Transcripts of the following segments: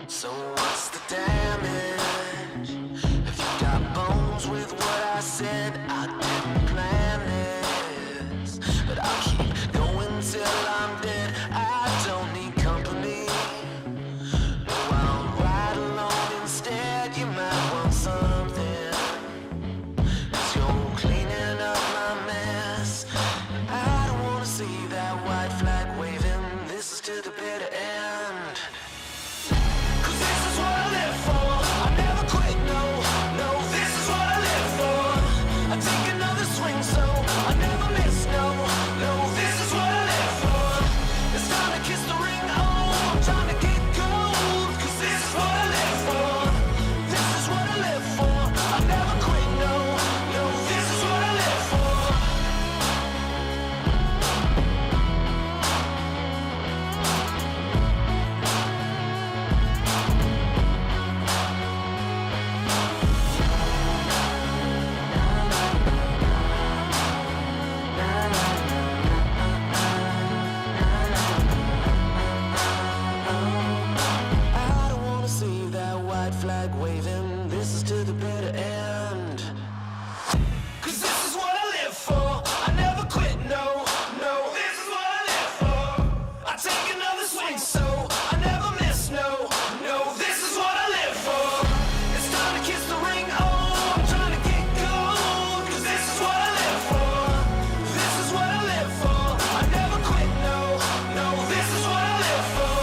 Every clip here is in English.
So what's the damage? If you got bones with what I said, I didn't plan this. But I'll keep going till I'm dead. I don't need company. No, I'll ride alone instead. You might want something. 'Cause you're cleaning up my mess. I don't wanna see that white flag waving. This is to the bitter end. This is what I live for. I never quit, no, no. This is what I live for. I take another swing, so I never miss, no, no. This is what I live for. It's time to kiss the ring, oh, I'm trying to get gold. 'Cause this is what I live for. This is what I live for. I never quit, no, no. This is what I live for. I don't wanna see that white flag waving. This is to the bitter end. 'Cause this is what I live for. I never quit, no, no. This is what I live for. I take another swing, so I never miss, no, no. This is what I live for. It's time to kiss the ring, oh, I'm trying to get gold. 'Cause this is what I live for. This is what I live for. I never quit, no, no. This is what I live for.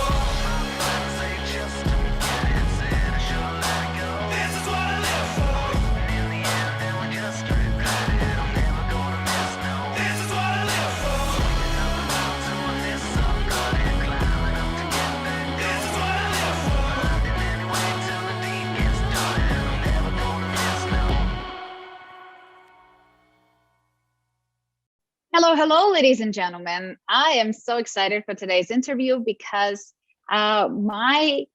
This is what I live for. This is what I live for. This is what I live Hello, hello, ladies and gentlemen. I am so excited for today's interview because my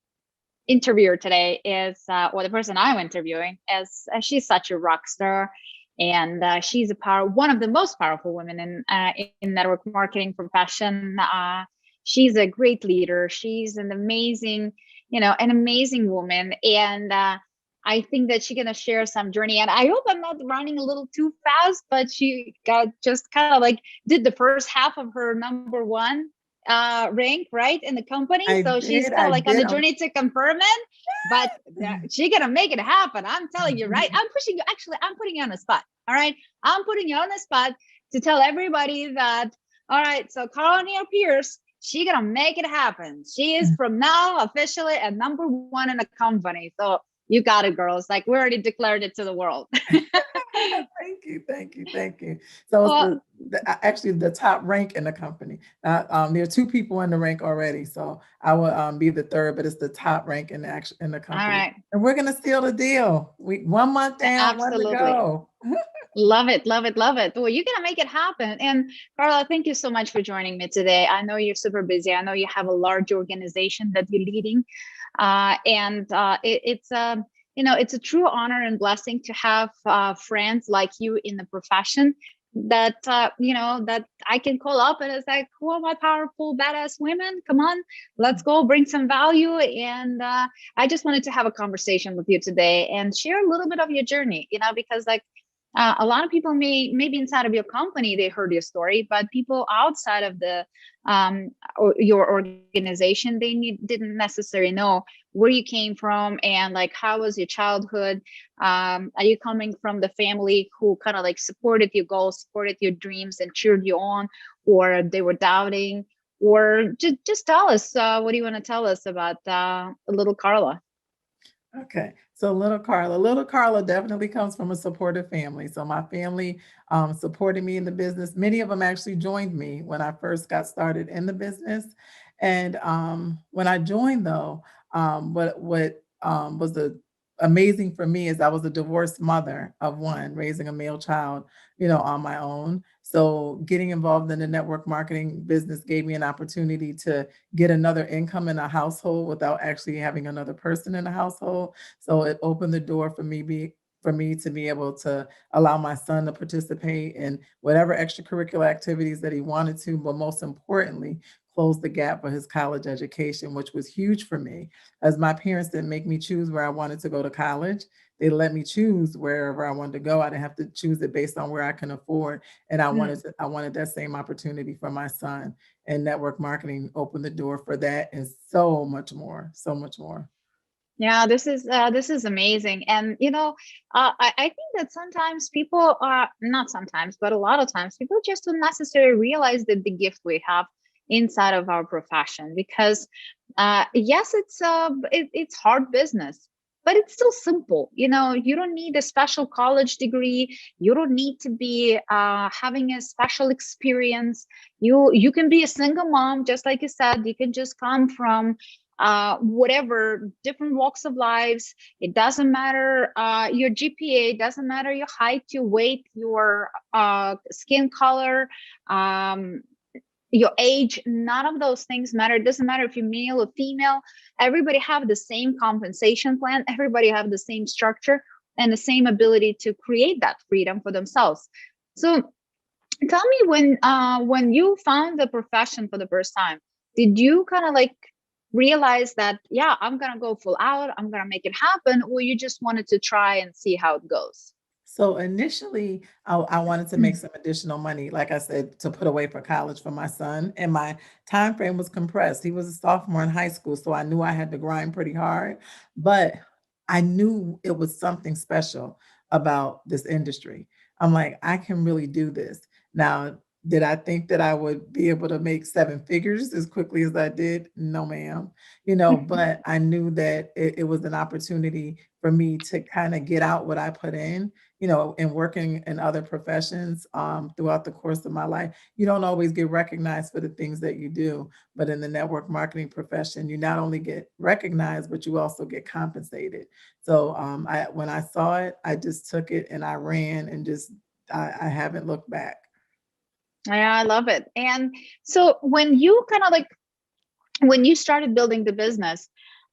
interviewer today is, or the person I'm interviewing is, she's such a rock star, and she's one of the most powerful women in network marketing profession. She's a great leader. She's an amazing woman, and I think that she's gonna share some journey. And I hope I'm not running a little too fast, but she got just kind of like did the first half of her number one rank right in the company. So she's kind of like on the journey to confirm it, but she gonna make it happen. I'm telling you, right? I'm pushing you. Actually, I'm putting you on the spot. All right, I'm putting you on the spot to tell everybody that. All right, so Karla Neal Pierce, she gonna make it happen. She is from now officially a number one in the company. So you got it, girls. Like we already declared it to the world. Thank you, thank you, thank you. So Well, it's actually the top rank in the company. There are two people in the rank already, so I will be the third, but it's the top rank in the all company. right. And we're gonna seal the deal. 1 month down, 1 to Absolutely. go. Love it, love it, love it. Well, you're gonna make it happen. And Carla, thank you so much for joining me today. I know you're super busy. I know you have a large organization that you're leading, it's a true honor and blessing to have friends like you in the profession that that I can call up and it's like, who are my powerful badass women? Come on, let's go bring some value. And I just wanted to have a conversation with you today and share a little bit of your journey, because like a lot of people maybe inside of your company they heard your story, but people outside of the or your organization didn't necessarily know where you came from and like how was your childhood. Are you coming from the family who kind of like supported your goals, supported your dreams, and cheered you on, or they were doubting? Or just tell us, what do you want to tell us about little Carla? Okay, so little Carla definitely comes from a supportive family. So my family supported me in the business. Many of them actually joined me when I first got started in the business. And when I joined, though, what was amazing for me is I was a divorced mother of one, raising a male child, on my own. So getting involved in the network marketing business gave me an opportunity to get another income in a household without actually having another person in the household. So it opened the door for me to be able to allow my son to participate in whatever extracurricular activities that he wanted to, but most importantly, close the gap for his college education, which was huge for me, as my parents didn't make me choose where I wanted to go to college. They let me choose wherever I wanted to go. I didn't have to choose it based on where I can afford. And Mm. I wanted that same opportunity for my son. And network marketing opened the door for that and so much more, so much more. Yeah, this is amazing. And I think that sometimes people are not sometimes, but a lot of times people just don't necessarily realize that the gift we have inside of our profession. Because yes, it's hard business, but it's still simple. You don't need a special college degree. You don't need to be having a special experience. You can be a single mom, just like you said. You can just come from whatever different walks of lives. It doesn't matter your GPA, it doesn't matter your height, your weight, your skin color, your age. None of those things matter. It doesn't matter if you're male or female. Everybody have the same compensation plan. Everybody have the same structure and the same ability to create that freedom for themselves. So tell me, when you found the profession for the first time, did you kind of like realize that, yeah, I'm gonna go full out, I'm gonna make it happen, or you just wanted to try and see how it goes? So initially, I wanted to make some additional money, like I said, to put away for college for my son. And my time frame was compressed. He was a sophomore in high school, so I knew I had to grind pretty hard. But I knew it was something special about this industry. I'm like, I can really do this. Now, did I think that I would be able to make seven figures as quickly as I did? No, ma'am. But I knew that it was an opportunity for me to kind of get out what I put in, and working in other professions throughout the course of my life. You don't always get recognized for the things that you do, but in the network marketing profession, you not only get recognized, but you also get compensated. So when I saw it, I just took it and I ran and just I haven't looked back. Yeah, I love it. And so when you kind of like when you started building the business,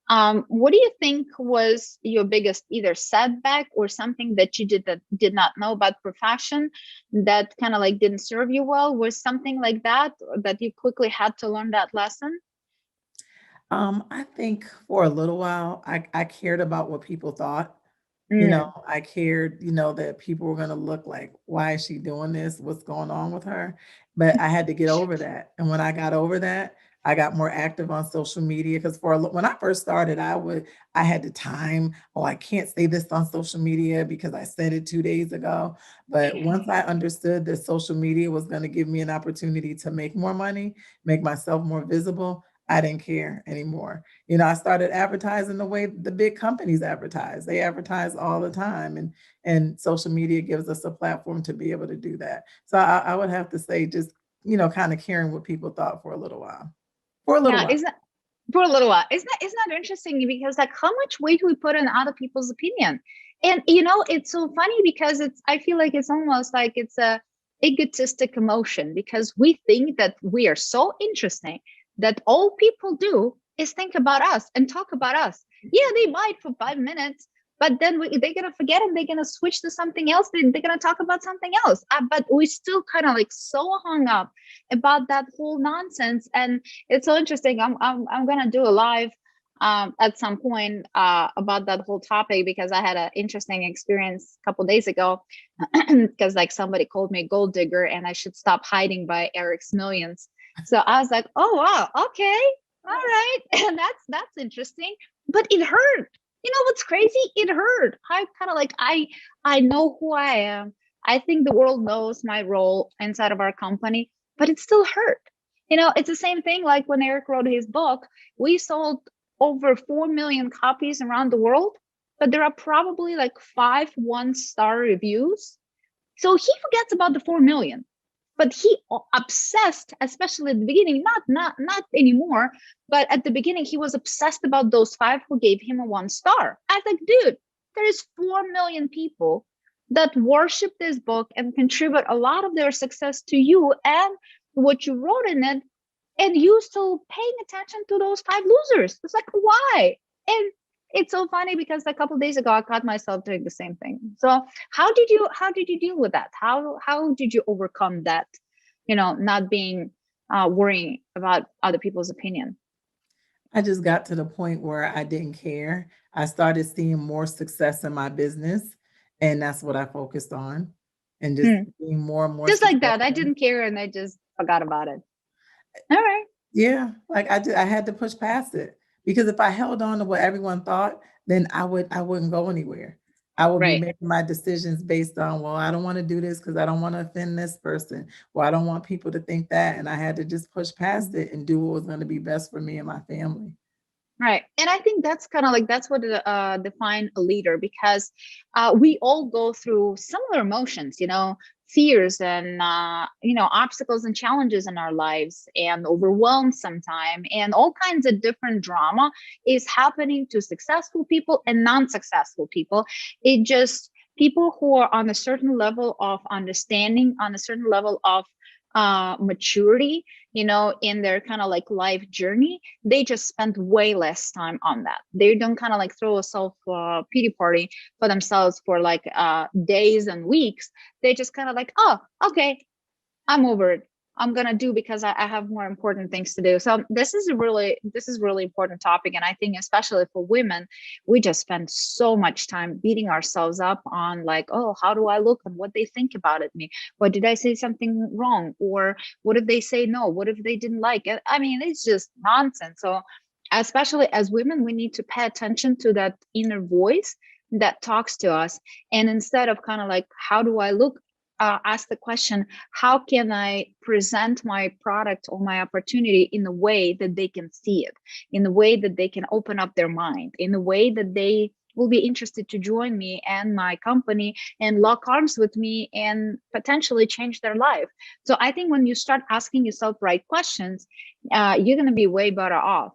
what do you think was your biggest either setback or something that you did not know about profession that kind of like didn't serve you well? Was something like that, or that you quickly had to learn that lesson? I think for a little while, I cared about what people thought. Mm. I cared, that people were gonna look like, "Why is she doing this? What's going on with her?" But I had to get over that, and when I got over that, I got more active on social media. Because when I first started, I had the time, "Oh, I can't say this on social media because I said it 2 days ago." But once I understood that social media was gonna give me an opportunity to make more money, make myself more visible, I didn't care anymore. I started advertising the way the big companies advertise. They advertise all the time, and social media gives us a platform to be able to do that. So I would have to say just, kind of caring what people thought for a little while. For a little Yeah, while. isn't for a little while. Isn't that interesting? Because like how much weight we put on other people's opinion. And it's so funny because I feel like it's almost like it's a egotistic emotion, because we think that we are so interesting that all people do is think about us and talk about us. Yeah, they might for 5 minutes, but then they're gonna forget and they're gonna switch to something else. They're gonna talk about something else. But we still kind of like so hung up about that whole nonsense. And it's so interesting. I'm gonna do a live at some point about that whole topic, because I had an interesting experience a couple days ago. Because like somebody called me gold digger and I should stop hiding by Eric's millions. So I was like, oh wow, okay, all right, and that's interesting. But it hurt. You know what's crazy? It hurt. I kind of like I know who I am. I think the world knows my role inside of our company, but it still hurt. It's the same thing like when Eric wrote his book. We sold over 4 million copies around the world, but there are probably like 5 one-star reviews. So he forgets about the 4 million, but he obsessed, especially at the beginning, not anymore, but at the beginning he was obsessed about those 5 who gave him a 1 star. I was like, dude, there is 4 million people that worship this book and contribute a lot of their success to you and what you wrote in it, and you still paying attention to those 5 losers. It's like, why? And it's so funny because a couple of days ago I caught myself doing the same thing. So how did you deal with that? How did you overcome that? Not being worrying about other people's opinion? I just got to the point where I didn't care. I started seeing more success in my business, and that's what I focused on, and just Hmm. being more and more Just like that. I successful. didn't care and I just forgot about it. All right. Yeah, like I had to push past it because if I held on to what everyone thought, then I wouldn't go anywhere. I would be Right. making my decisions based on, well, I don't want to do this because I don't want to offend this person. Well, I don't want people to think that. And I had to just push past it and do what was going to be best for me and my family. Right. And I think that's kind of like that's what define a leader, because we all go through similar emotions, fears and obstacles and challenges in our lives, and overwhelmed sometime, and all kinds of different drama is happening to successful people and non-successful people. It just people who are on a certain level of understanding, on a certain level of maturity, in their kind of like life journey, they just spend way less time on that. They don't kind of like throw a self pity party for themselves for like days and weeks. They just kind of like, oh, okay, I'm over it. I'm gonna do because I have more important things to do. So this is really important topic, and I think especially for women, we just spend so much time beating ourselves up on like, oh, how do I look and what they think about it me? What did I say something wrong? Or what if they say no? What if they didn't like it? I mean, it's just nonsense. So especially as women, we need to pay attention to that inner voice that talks to us, and instead of kind of like, how do I look, ask the question, how can I present my product or my opportunity in a way that they can see it, in a way that they can open up their mind, in a way that they will be interested to join me and my company and lock arms with me and potentially change their life. So I think when you start asking yourself right questions, you're going to be way better off.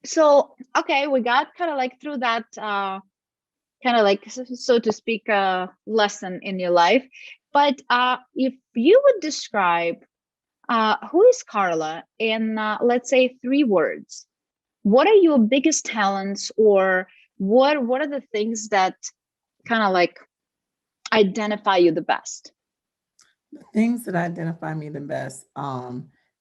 So, okay, we got kind of like through that kind of like, so to speak, a lesson in your life. But if you would describe who is Carla in, let's say, 3 words, what are your biggest talents, or what are the things that kind of like identify you the best? The things that identify me the best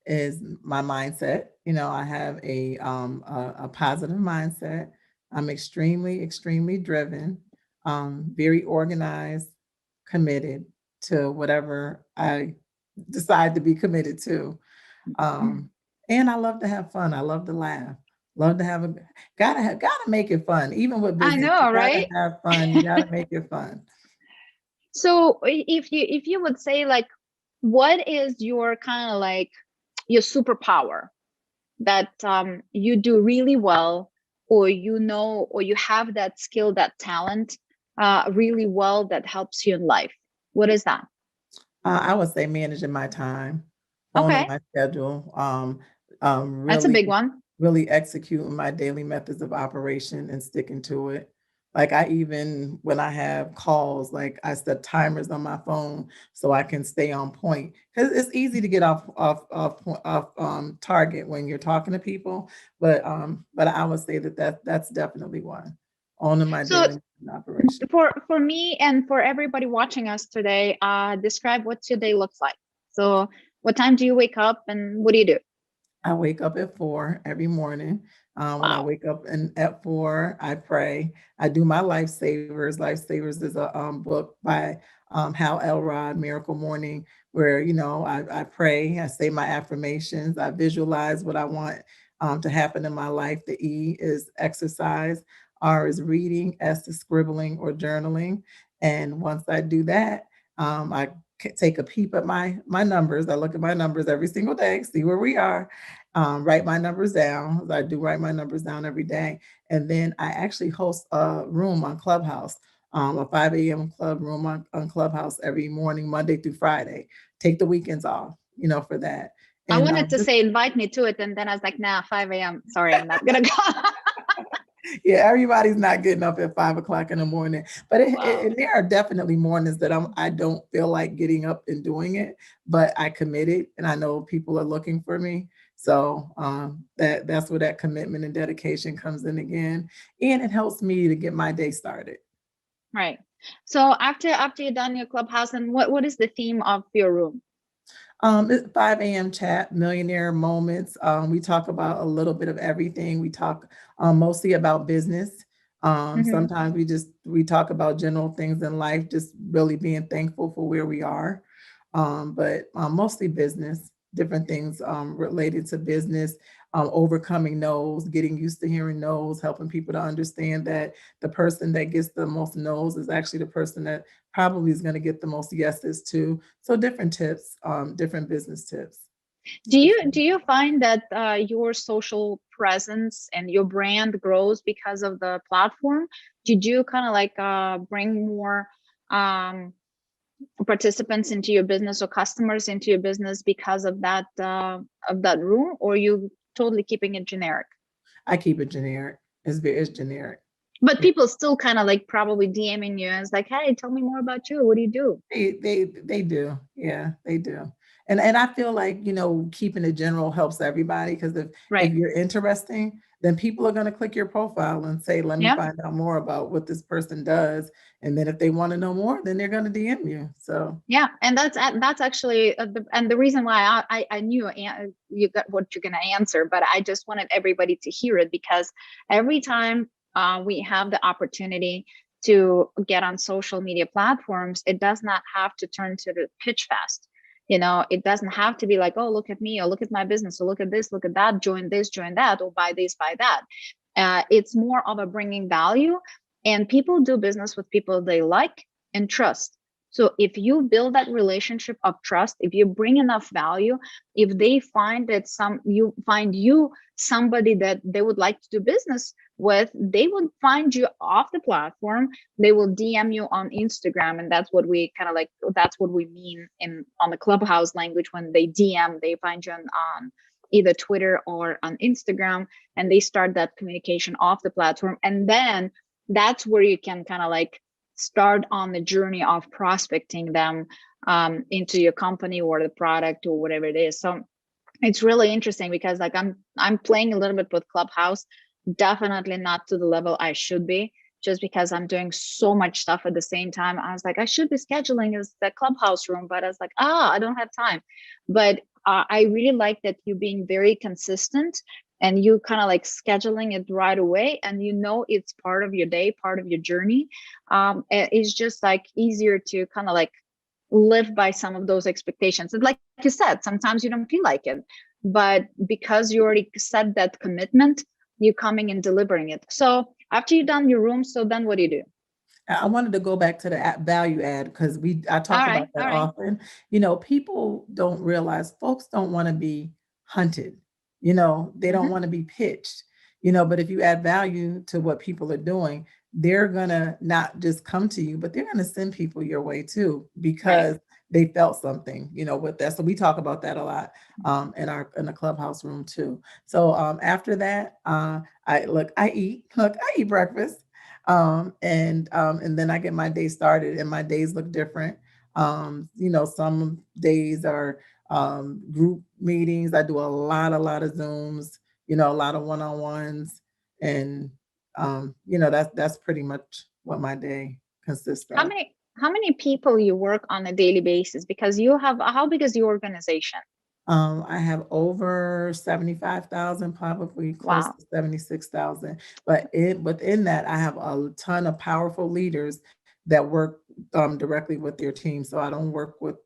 is my mindset. I have a positive mindset. I'm extremely, extremely driven, very organized, committed to whatever I decide to be committed to. Um, and I love to have fun. I love to laugh. Love to have gotta make it fun. Even with I business, you know, gotta right? have fun. You gotta make it fun. So if you would say like, what is your kind of like your superpower that you do really well, or or you have that skill, that talent really well, that helps you in life? What is that? I would say managing my time, owning Okay, my schedule, that's a really, big one. really executing my daily methods of operation and sticking to it. Like I even when I have calls, like I set timers on my phone so I can stay on point. Because it's easy to get off target when you're talking to people, but I would say that's definitely one. Owning my So daily operation. for me and for everybody watching us today, describe what your day looks like. So what time do you wake up and what do you do? I wake up at 4 every morning. When I Wow. wake up and at 4, I pray. I do my Lifesavers. Lifesavers is a book by Hal Elrod, Miracle Morning, where I pray, I say my affirmations, I visualize what I want to happen in my life. The E is exercise, R is reading, S is scribbling or journaling. And once I do that, I take a peep at my numbers. I look at my numbers every single day, see where we are, write my numbers down. I do write my numbers down every day. And then I actually host a room on Clubhouse, a 5 a.m. club room on Clubhouse every morning, Monday through Friday. Take the weekends off, for that. I And wanted to just, say invite me to it, and then I was like, nah, 5 a.m. Sorry, I'm not gonna go. yeah, everybody's not getting up at 5 o'clock in the morning, but Wow. and there are definitely mornings that I don't feel like getting up and doing it, but I committed, and I know people are looking for me. So that's where that commitment and dedication comes in again, and it helps me to get my day started. Right. So after you're done your clubhouse, and what is the theme of your room? It's 5 a.m. chat, millionaire moments. We talk about a little bit of everything. We talk mostly about business. Hmm. Sometimes we talk about general things in life, just really being thankful for where we are. But mostly business, different things related to business, overcoming no's, getting used to hearing no's, helping people to understand that the person that gets the most no's is actually the person that probably is going to get the most yeses too. So different tips, different business tips. Do you find that your social presence and your brand grows because of the platform? Did you kind of like bring more um, participants into your business or customers into your business because of that room, or you totally keeping it generic? I keep it generic. It's generic. But people still kind of like probably DMing you and it's like, hey, tell me more about you. What do you do? They do. Yeah, they do. And I feel like, keeping it general helps everybody because if Right. you're interesting, then people are going to click your profile and say, let me Yeah. find out more about what this person does. And then if they want to know more, then they're going to DM you. So Yeah, and that's actually the reason why I knew you got what you're gonna answer, but I just wanted everybody to hear it because every time we have the opportunity to get on social media platforms, it does not have to turn to the pitch fest. It doesn't have to be like, oh, look at me, or look at my business, or look at this, look at that, join this, join that, or buy this, buy that. It's more of a bringing value, and people do business with people they like and trust. So if you build that relationship of trust, if you bring enough value, if they find that you find you somebody that they would like to do business with, they would find you off the platform. They will DM you on Instagram, and that's what we kind of like. That's what we mean in on the Clubhouse language when they DM. They find you on either Twitter or on Instagram, and they start that communication off the platform, and then that's where you can kind of like start on the journey of prospecting them into your company or the product or whatever it is. So it's really interesting because like I'm playing a little bit with Clubhouse, definitely not to the level I should be, just because I'm doing so much stuff at the same time. I was like, I should be scheduling as the Clubhouse room, but I was like, I don't have time. But I really like that you being very consistent and you kind of like scheduling it right away, and it's part of your day, part of your journey. It's just like easier to kind of like live by some of those expectations. And like you said, sometimes you don't feel like it, but because you already set that commitment, you're coming and delivering it. So after you've done your room, so then what do you do? I wanted to go back to the value add because I All talk about right, that all right. often. People don't realize folks don't want to be hunted. They don't Mm-hmm. want to be pitched. But if you add value to what people are doing, they're gonna not just come to you, but they're gonna send people your way too Right. because they felt something, with that. So we talk about that a lot in the clubhouse room too. So after that, I eat breakfast. And then I get my day started, and my days look different. Some days are group meetings. I do a lot of Zooms, a lot of one-on-ones, and that's pretty much what my day consists How of. many how many people you work on a daily basis? Because you have how big is your organization? I have over 75,000, probably close Wow. to 76,000. But within that, I have a ton of powerful leaders that work directly with their team. So I don't work with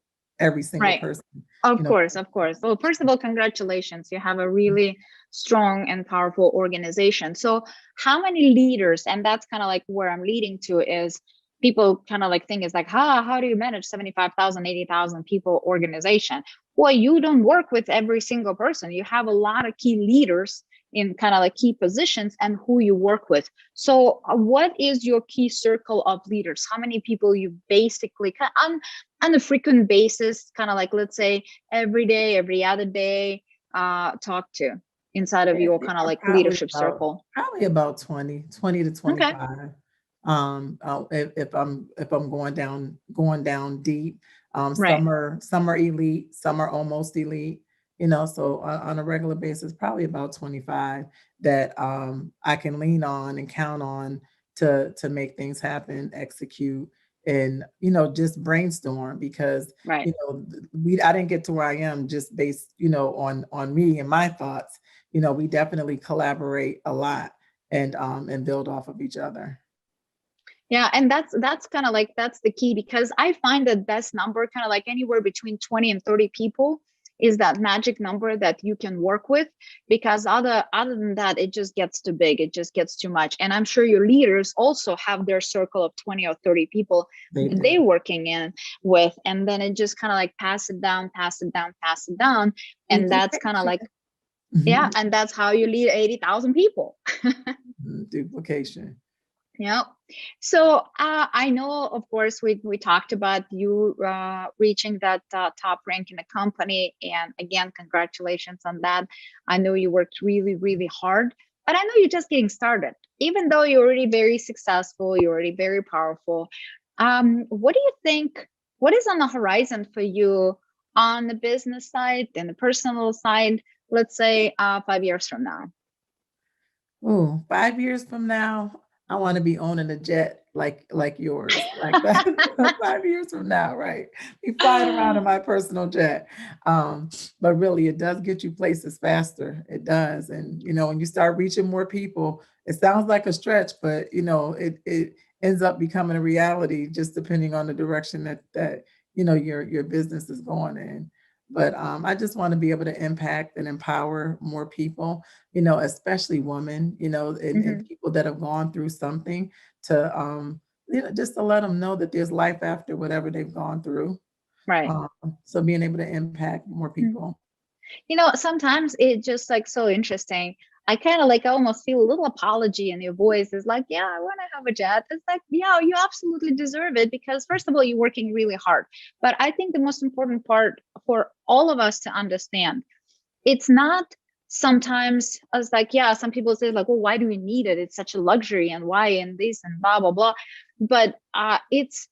every single Right. person, Of you know. course, of course. Well, first of all, congratulations. You have a really strong and powerful organization. So, how many leaders, and that's kind of like where I'm leading to is people kind of like think is like, how do you manage 75,000, 80,000 people organization? Well, you don't work with every single person. You have a lot of key leaders in kind of like key positions and who you work with. So, what is your key circle of leaders? How many people you basically on a frequent basis, kind of like let's say every day, every other day, talk to inside of your kind of like Probably leadership about circle? probably about 20 to Okay. 25. If I'm going down deep, Right. some are elite, some are almost elite. So on a regular basis, probably about 25 that I can lean on and count on to make things happen, execute, and, just brainstorm because, Right. I didn't get to where I am just based, on me and my thoughts. We definitely collaborate a lot and build off of each other. Yeah, and that's kind of like, that's the key, because I find that best number, kind of like anywhere between 20 and 30 people, is that magic number that you can work with, because other than that, it just gets too big, it just gets too much. And I'm sure your leaders also have their circle of 20 or 30 people They they're do. working in with, and then it just kind of like pass it down, pass it down, pass it down. And that's kind of like, Duplication. yeah, Mhm. and that's how you lead 80,000 people. Duplication. Yeah. So I know, of course, we talked about you reaching that top rank in the company, and again, congratulations on that. I know you worked really, really hard, but I know you're just getting started. Even though you're already very successful, you're already very powerful. What do you think? What is on the horizon for you on the business side and the personal side? Let's say 5 years from now. Oh, 5 years from now, I wanna be owning a jet like yours, like that. 5 years from now, right? Be flying around in my personal jet. But really, it does get you places faster. It does, and, when you start reaching more people, it sounds like a stretch, but, it ends up becoming a reality just depending on the direction that, your business is going in. But, I just wanna be able to impact and empower more people, especially women, and Mhm. people that have gone through something to, just to let them know that there's life after whatever they've gone through. Right. Um, so being able to impact more people. Sometimes it's just like so interesting. I kind of like, I almost feel a little apology in your voice. It's like, yeah, I want to have a jet. It's like, yeah, you absolutely deserve it, because first of all, you're working really hard. But I think the most important part for all of us to understand, it's not sometimes as like, yeah, some people say like, well, why do we need it? It's such a luxury, and why, and this and blah, blah, blah. But it's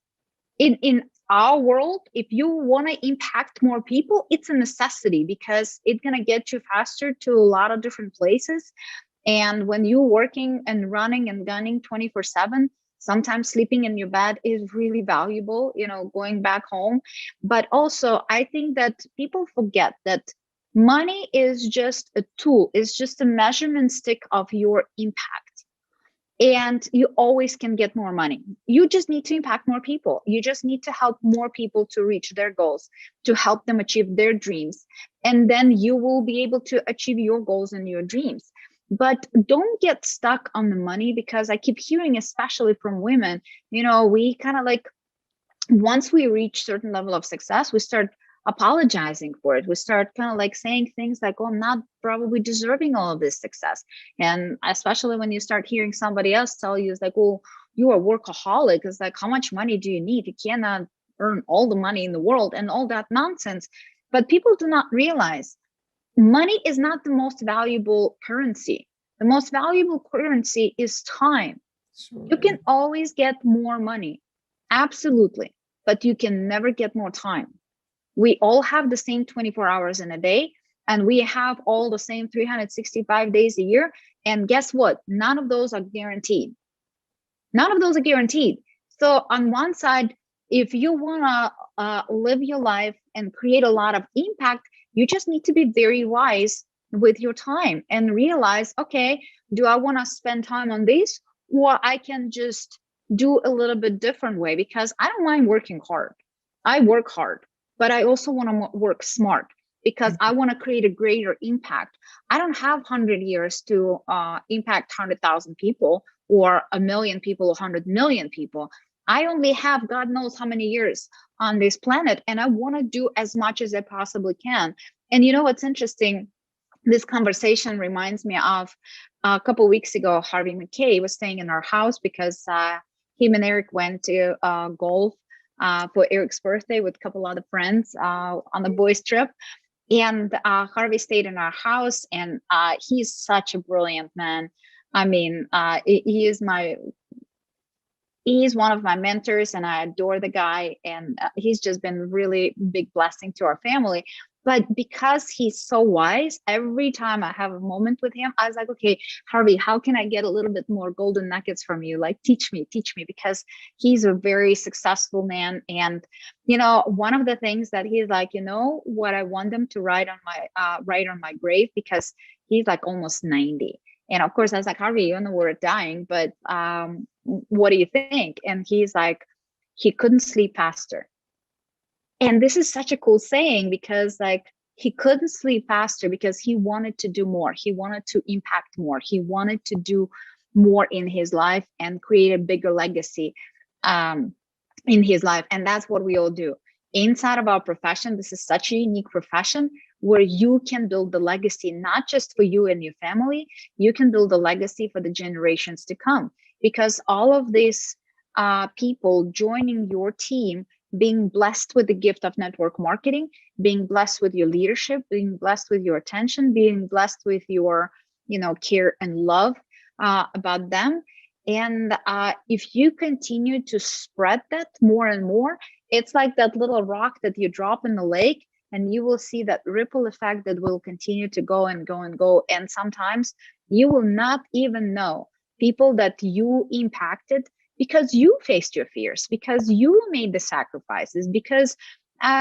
in our world, if you want to impact more people, it's a necessity, because it's going to get you faster to a lot of different places. And when you're working and running and gunning 24/7, sometimes sleeping in your bed is really valuable, going back home. But also, I think that people forget that money is just a tool, it's just a measurement stick of your impact. And you always can get more money. You just need to impact more people. You just need to help more people to reach their goals, to help them achieve their dreams. And then you will be able to achieve your goals and your dreams. But don't get stuck on the money, because I keep hearing, especially from women, we kind of like, once we reach certain level of success, we start apologizing for it. We start kind of like saying things like, oh, I'm not probably deserving all of this success. And especially when you start hearing somebody else tell you, it's like, well, you're a workaholic. It's like, how much money do you need? You cannot earn all the money in the world, and all that nonsense. But people do not realize money is not the most valuable currency. The most valuable currency is time. You Sure. can always get more money, absolutely, but you can never get more time. We all have the same 24 hours in a day, and we have all the same 365 days a year. And guess what? None of those are guaranteed. None of those are guaranteed. So, on one side, if you want to live your life and create a lot of impact, you just need to be very wise with your time and realize, okay, do I want to spend time on this, or I can just do a little bit different way? Because I don't mind working hard. I work hard, but I also want to work smart, because I want to create a greater impact. I don't have 100 years to impact 100,000 people, or 1 million people, or 100 million people. I only have God knows how many years on this planet, and I want to do as much as I possibly can. And what's interesting? This conversation reminds me of a couple of weeks ago, Harvey McKay was staying in our house, because him and Eric went to golf for Eric's birthday with a couple other friends on the boys' trip. And Harvey stayed in our house, and he's such a brilliant man. I mean, he's one of my mentors, and I adore the guy. And he's just been really big blessing to our family. But because he's so wise, every time I have a moment with him, I was like, okay, Harvey, how can I get a little bit more golden nuggets from you? Like, teach me, because he's a very successful man. And, one of the things that he's like, what I want them to write on my grave, because he's like almost 90. And of course I was like, Harvey, you know, we're dying, but what do you think? And he's like, he couldn't sleep faster. And this is such a cool saying, because like he couldn't sleep faster because he wanted to do more. He wanted to impact more. He wanted to do more in his life and create a bigger legacy in his life. And that's what we all do. Inside of our profession, this is such a unique profession where you can build the legacy, not just for you and your family, you can build a legacy for the generations to come. Because all of these people joining your team, being blessed with the gift of network marketing, being blessed with your leadership, being blessed with your attention, being blessed with your, care and love about them. And if you continue to spread that more and more, it's like that little rock that you drop in the lake, and you will see that ripple effect that will continue to go and go and go. And sometimes you will not even know people that you impacted, because you faced your fears, because you made the sacrifices, because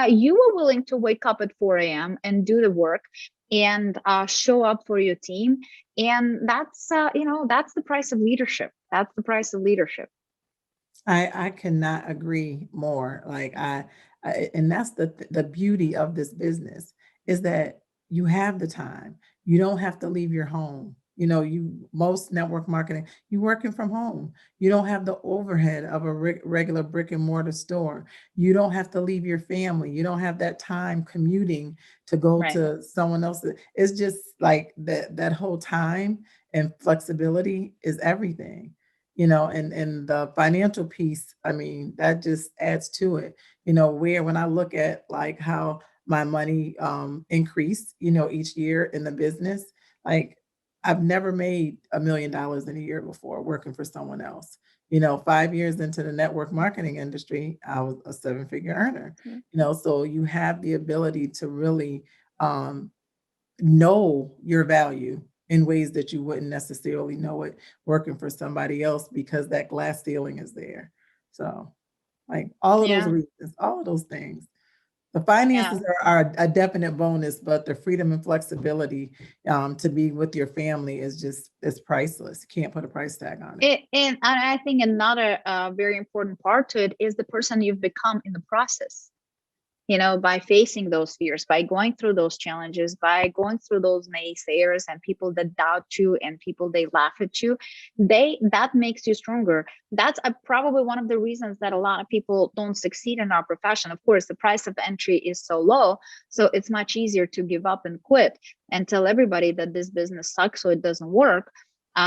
you were willing to wake up at 4 a.m. and do the work and show up for your team. And that's, that's the price of leadership. That's the price of leadership. I cannot agree more. Like and that's the beauty of this business, is that you have the time. You don't have to leave your home. Most network marketing, you're working from home. You don't have the overhead of a regular brick and mortar store. You don't have to leave your family. You don't have that time commuting to go to someone else. It's just like that whole time and flexibility is everything. And the financial piece, I mean, that just adds to it. Where when I look at like how my money increased, each year in the business, like I've never made $1 million in a year before working for someone else. 5 years into the network marketing industry, I was a 7-figure earner. So you have the ability to really know your value in ways that you wouldn't necessarily know it working for somebody else, because that glass ceiling is there. So like all of those reasons, all of those things. The finances are a definite bonus, but the freedom and flexibility to be with your family is priceless. You can't put a price tag on it. And I think another very important part to it is the person you've become in the process. By facing those fears, by going through those challenges, by going through those naysayers and people that doubt you and people they laugh at you, that makes you stronger. That's probably one of the reasons that a lot of people don't succeed in our profession. Of course, the price of entry is so low, so it's much easier to give up and quit and tell everybody that this business sucks, so it doesn't work,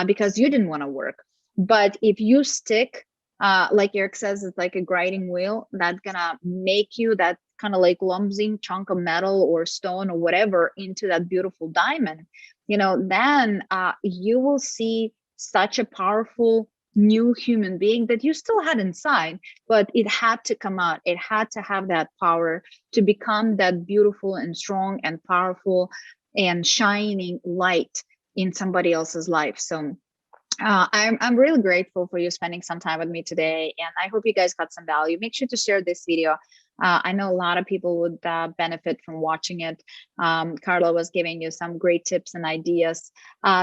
because you didn't want to work. But if you stick, like Eric says, it's like a grinding wheel that's gonna make you that kind of like clumsy chunk of metal or stone or whatever into that beautiful diamond, then you will see such a powerful new human being that you still had inside, but it had to come out. It had to have that power to become that beautiful and strong and powerful and shining light in somebody else's life. So I'm really grateful for you spending some time with me today, and I hope you guys got some value. Make sure to share this video. I know a lot of people would benefit from watching it. Carla was giving you some great tips and ideas,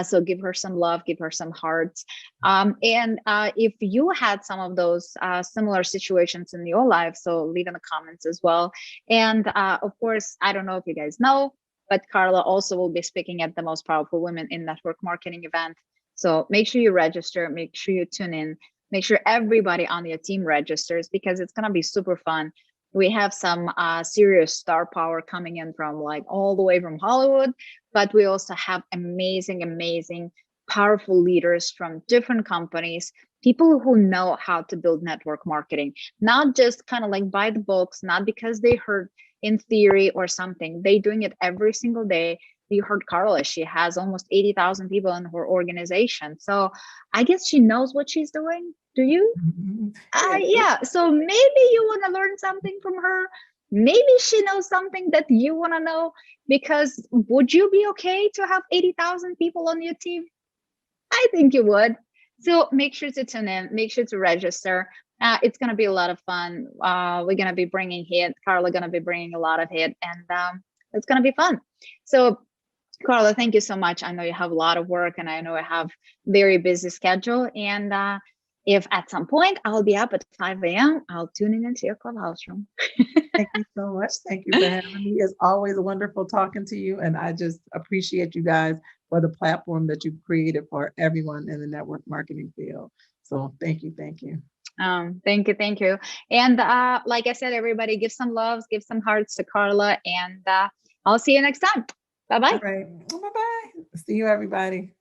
so give her some love, give her some hearts. And if you had some of those similar situations in your life, so leave in the comments as well. And of course, I don't know if you guys know, but Carla also will be speaking at the Most Powerful Women in Network Marketing event. So make sure you register, make sure you tune in, make sure everybody on your team registers, because it's going to be super fun. We have some serious star power coming in from like all the way from Hollywood, but we also have amazing, powerful leaders from different companies, people who know how to build network marketing, not just kind of like by the books, not because they heard in theory or something. They're doing it every single day. You heard Carla, she has almost 80,000 people in her organization. So I guess she knows what she's doing. Do you? Yeah. So maybe you want to learn something from her. maybe she knows something that you want to know, because would you be okay to have 80,000 people on your team? I think you would. So make sure to tune in, make sure to register. It's going to be a lot of fun. We're going to be bringing hit. Carla going to be bringing a lot of hit, and it's going to be fun. So Carla, thank you so much. I know you have a lot of work, and I know I have very busy schedule. And if at some point I'll be up at 5 a.m., I'll tune in into your clubhouse room. Thank you so much. Thank you for having me. It's always wonderful talking to you. And I just appreciate you guys for the platform that you've created for everyone in the network marketing field. So thank you. Thank you. Thank you. Thank you. And like I said, everybody, give some loves, give some hearts to Carla, and I'll see you next time. Bye-bye. All right. Bye-bye. See you, everybody.